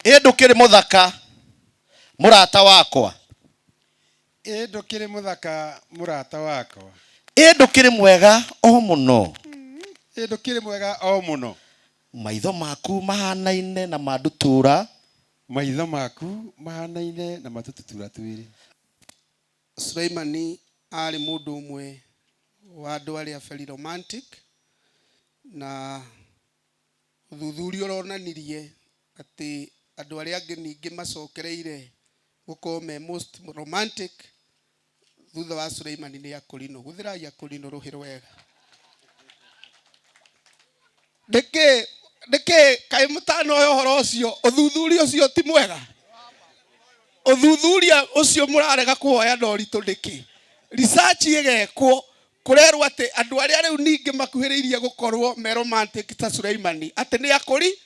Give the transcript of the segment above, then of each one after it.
ndukiri muthaka murata wakwa, ndukiri muthaka murata wakwa, ndukiri mwega o muno, ndukiri mwega o muno. Maitho maku mahanaine na mandutura, maitho maku mahanaine na matututura twiri. Suleimani ari mundu umwe wa andu aria very romantic, na uthuthuria uronanirie ati andu aria angi ningi macokereire gukorwo me most romantic thutha wa Suleimani ni Akorino. Guthirai Akorino ruhi rwega. Ndeke kai mutano yo horo ucio uthuthuria ucio ti mwega. Uthuthuria ucio murarega kuhoya ndoritu ndiki. Research igekwo kurerwo ati andu aria riu ningi makuhiriirie gukorwo me romantic ta Suleimani ati ni Akori.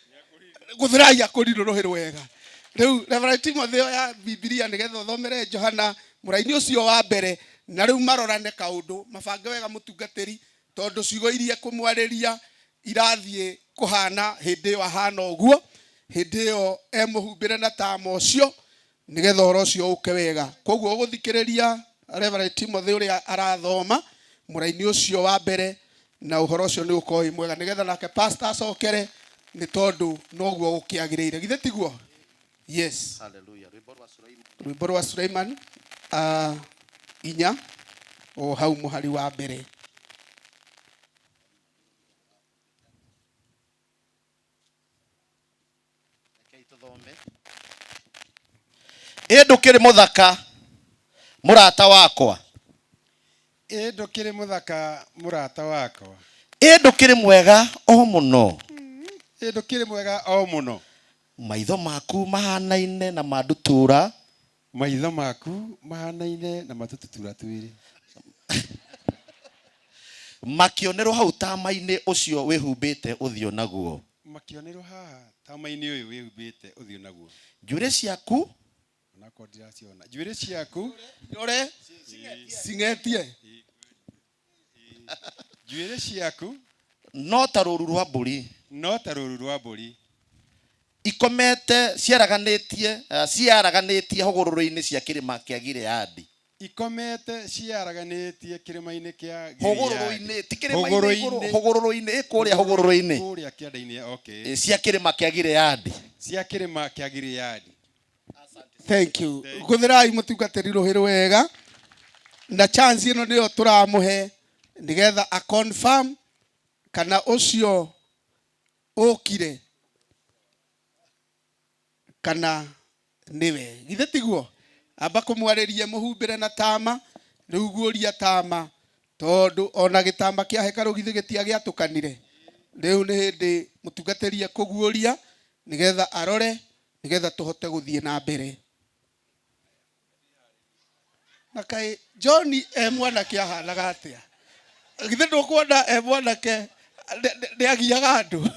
Guthirai Akorino ruhi rwega. Riu Reverend Timothy ya Biblia nigetha uthomere Johana muraini ucio wa mbere na riu marorane kaundu mabange wega mutungatiri tondu ciugo iria kumwariria irathie kuhana hindi wa hana uguo hindi yo emuhumbire na tamo ucio nigetha horo ucio uke wega. Koguo guthikiriria Reverend Timothy uria arathoma muraini ucio wa mbere na uhoro ucio ni ukoi mwega nigetha nake pastor acokere ni tondu noguo gukiagirire githe tiguo. Yes, hallelujah. Rwimbo rwa Suleiman inya o hau muhari wa mbere. ndukiri muthaka murata wakwa, ndukiri muthaka murata wakwa, ndukiri mwega o muno, ndukiri mwega o muno. Maitho maku mahanaine na mandutura, maitho maku mahanaine na matututura twiri. Makionerwo hau tama-ini ucio wihumbite uthio naguo, makionerwo haha tama-ini uyu wihumbite uthio naguo. Njuire ciaku onako ndiraciona njuire ciaku Ore singetie njuire ciaku no ta ruru rwa mburi, no ta ruru rwa mburi ikomete ciaraganitie hugururu-ini cia kirima kia Gileadi. Ikomete ciaraganitie kirima-ini kia hugururu-ini ti kirima-ini iguru, hugururu-ini kuria hugururu-ini kuria kianda-ini. Okay, cia kirima kia Gileadi, cia kirima kia Gileadi. Thank you. Guthirai mutungatiri ruhi rwega na chance ino ndio turamuhe nigetha a confirm kana ucio ukire kana niwe githe tiguo. Amba kumwariria muhumbire na tama riu guoria tama tondu ona gitamba kia hekaru githe gitia giatukanire. Riu ni hindi mutungatiri kuguoria nigetha arore nigetha tuhote guthie na mbere. Na kai John mwanake ahanaga atia githe ndukwona mwanake ndiagiaga andu.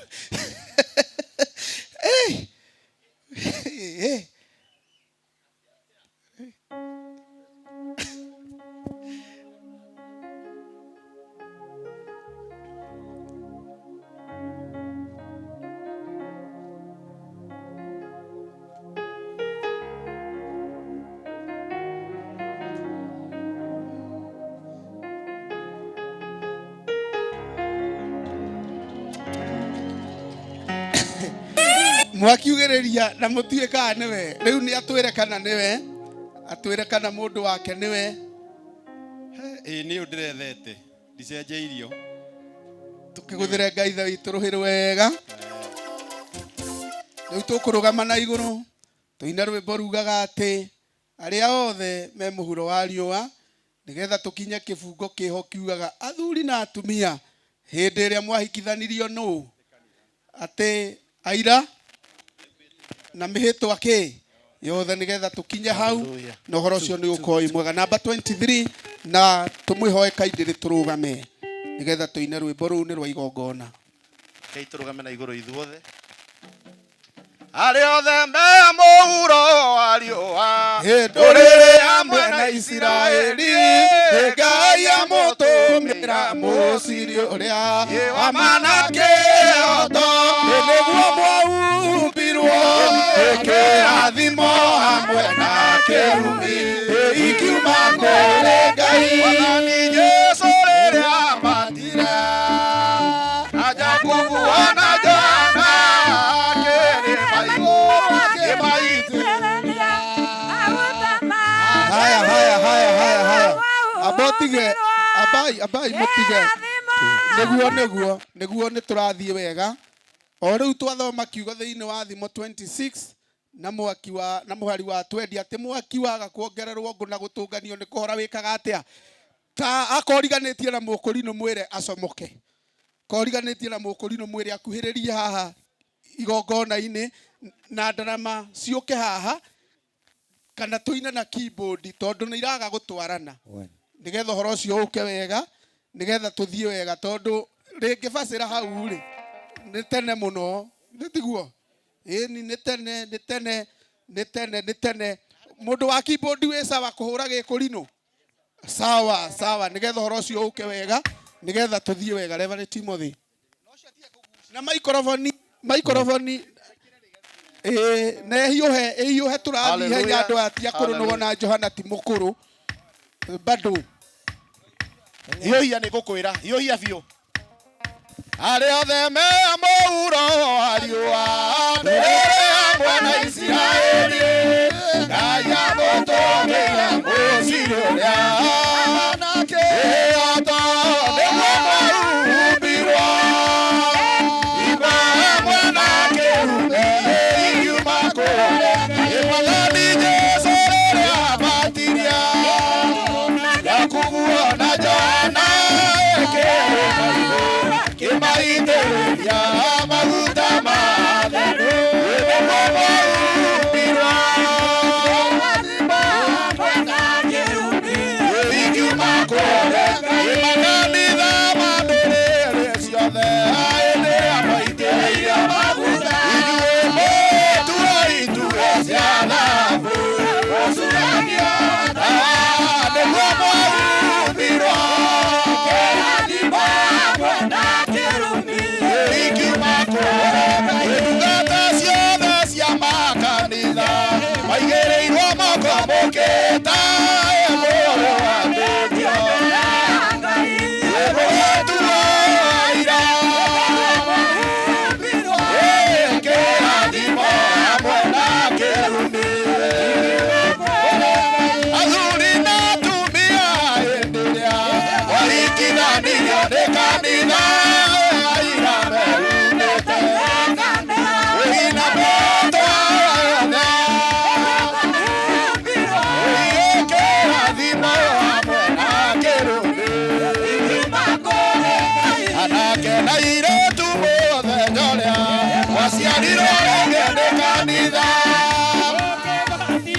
Mwakiugiriria na mutue kana niwe riu ni atwire kana niwe atwire kana mundu wake niwe. Ni undirethete ndicenjeirio tukiguthire Ngai tha witu ruhi rwega. Riu tukurugama na iguru tuina rwimbo rugaga ati aria othe me muhuro wa riua nigetha tukinye kibungo kiho kiugaga athuri na atumia hindi iria mwahikithanirio no ati aira na mihitwa ki yothe nigetha tukinye hau na horo ucio ni ukoi mwega. Namba 23 na tumwihoe kaindiri turugame nigetha tuine rwimbo ru ni rwa igongona. Kei turugame na iguru ithuothe. Ariothe me muhuro wa riua nduriri amwe na Isiraeli Ngai amutumira mucirio uria wa manake oto niguo mwaumbirwo hamwe na kĩrumi ikiuma kũrĩ Ngai. Wathani Jesũ rĩrĩa amatire aja kuvuana Jona kĩrĩma igũrũ akĩmaitĩrĩria. Haya abotige abai mutige niguo nĩ tũrathiĩ wega. O rĩu twathoma kiugo thĩinĩ wa Thimo 26 na mũhari wa 20 atĩ mwaki waga kuongererwo ngũ na gũtũnganio nĩ kũhora wĩkaga atĩa. Ta akoriganĩtie na mũkũrinũ mwĩre acomoke, koriganĩtie na mũkũrinũ mwĩre akuhĩrĩrie haha igongona-inĩ na ndarama ciũke haha kana tũine na keyboard tondũ nĩ iraga gũtwarana nĩgetha ũhoro ũcio ũke wega, nĩgetha tũthiĩ wega tondũ rĩngĩ bacĩra hau rĩ nĩ tene mũno, nĩtiguo nĩ tene. Mũndũ wa keyboard wĩ sawa kũhũra gĩkũrinũ? Sawa nĩgetha ũhoro ũcio ũke wega, nĩgetha tũthiĩ wega. Reverend Timothy na microphone na hiũhe tũrathiĩ henya andũ aya ti akũrũ nũgo na Johana ti mũkũrũ bado. Hiũhia nĩ ngũkwĩra, hiũhia biũ. Arĩ othe me mũhuro wa riũa mbere hamwe na Isiraeli, Ngai amũtũmĩire mũciri ũrĩa nake ĩhoto nĩguo mwahumbirwo igwa hamwe na kĩrumi ikiuma kũrĩ Wathani Jesũ rĩrĩa amatirie Jakubu na Jona kĩrĩma igũrũ akĩmaitĩrĩria maguta matheru nĩguo mwahumbirwo ikiuma kũrĩ makanitha ma ndũrĩrĩ ciothe hĩndĩ amaitĩrĩire maguta ithuĩ mũtuo itugĩ cia thahabu gũcurania nĩguo mwahumbirwo ikiuma kũrĩ ndungata ciothe cia makanitha maigĩrĩirwo moko mũkĩta mũrũ wa Mũthio gũgĩtuo ira kĩrathimo hamwe na kĩrumi. Athuri na atumia hĩndĩ ĩrĩa wahikithanĩrio nĩ kanitha aira merumĩte wĩna moto yothe kĩrathimo hamwe na kĩrumi. Anake na airĩtu mũthenya ũrĩa waciarirwo rĩngĩ nĩ kanitha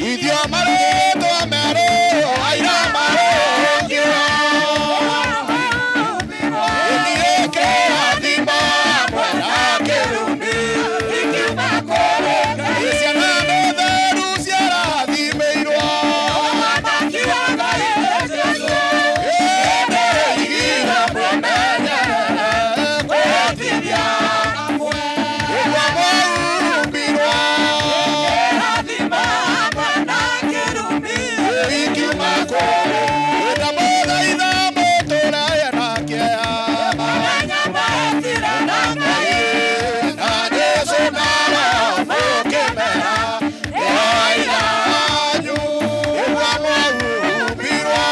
ithio marĩtwa merũ aira marũngio ĩniĩ kĩrathimo hamwe na kĩrumi. Ciana nĩ theru ciarathimĩirwo igira mũmenyerere kwĩhotithia nĩguo mwahumbirwo ikiuma kũrĩ ndamũthaitha mũtũũre na kĩeha na Jesũ na Roho mũkĩmera ĩhoi yanyu nĩguo mwahumbirwo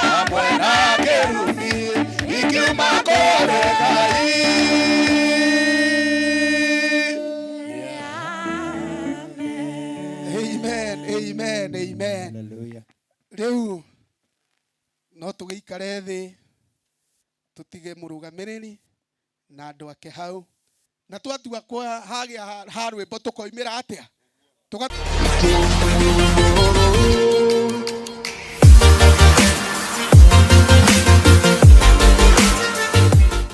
hamwe na kĩrumi ikiuma kũrĩ Ngai. Amen. Rĩu no tũgĩikare thĩ tũtige mũrũgamĩrĩri na andũ ake hau na twatua kwa hagĩa ha rwĩmbo tũkoimĩra atĩa